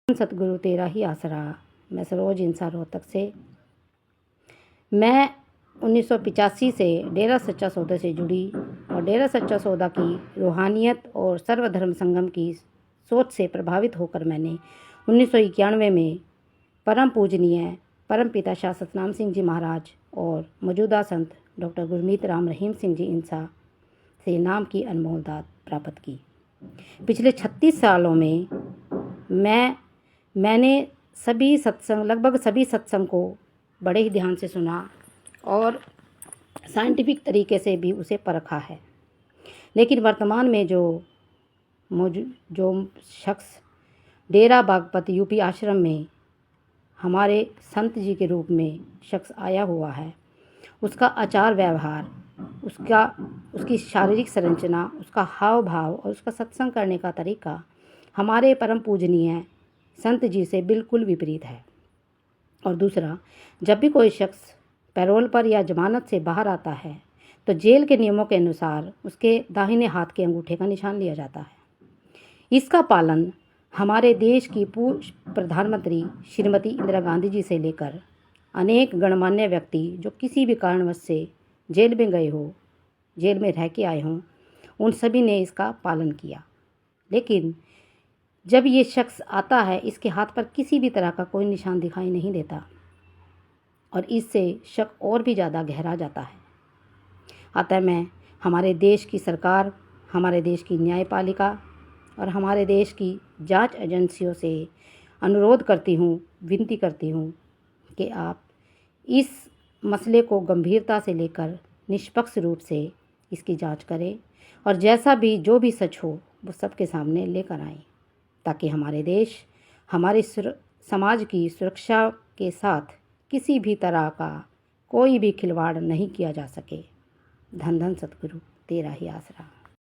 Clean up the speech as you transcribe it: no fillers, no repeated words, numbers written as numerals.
सतगुरु तेरा ही आसरा। मैं सरोज इंसान रोहतक से। मैं 1985 से डेरा सच्चा सौदा से जुड़ी और डेरा सच्चा सौदा की रूहानियत और सर्वधर्म संगम की सोच से प्रभावित होकर मैंने 1991 में परम पूजनीय परम पिता शाह सतनाम सिंह जी महाराज और मौजूदा संत डॉक्टर गुरमीत राम रहीम सिंह जी इंसा से नाम की अनमोल दात प्राप्त की। पिछले 36 सालों में मैंने लगभग सभी सत्संग को बड़े ही ध्यान से सुना और साइंटिफिक तरीके से भी उसे परखा है। लेकिन वर्तमान में जो शख्स डेरा बागपत यूपी आश्रम में हमारे संत जी के रूप में शख्स आया हुआ है, उसका आचार व्यवहार, उसकी शारीरिक संरचना, उसका हाव भाव और उसका सत्संग करने का तरीका हमारे परम पूजनीय संत जी से बिल्कुल विपरीत है। और दूसरा, जब भी कोई शख्स पैरोल पर या जमानत से बाहर आता है तो जेल के नियमों के अनुसार उसके दाहिने हाथ के अंगूठे का निशान लिया जाता है। इसका पालन हमारे देश की पूर्व प्रधानमंत्री श्रीमती इंदिरा गांधी जी से लेकर अनेक गणमान्य व्यक्ति जो किसी भी कारणवश से जेल में गए हो, जेल में रह के आए हों, उन सभी ने इसका पालन किया। लेकिन जब ये शख्स आता है, इसके हाथ पर किसी भी तरह का कोई निशान दिखाई नहीं देता और इससे शक और भी ज़्यादा गहरा जाता है। अतः मैं हमारे देश की सरकार, हमारे देश की न्यायपालिका और हमारे देश की जांच एजेंसियों से अनुरोध करती हूँ, विनती करती हूँ कि आप इस मसले को गंभीरता से लेकर निष्पक्ष रूप से इसकी जांच करें और जैसा भी जो भी सच हो वो सबके सामने लेकर आएं, ताकि हमारे देश, हमारे समाज की सुरक्षा के साथ किसी भी तरह का कोई भी खिलवाड़ नहीं किया जा सके। धन धन सतगुरु तेरा ही आसरा।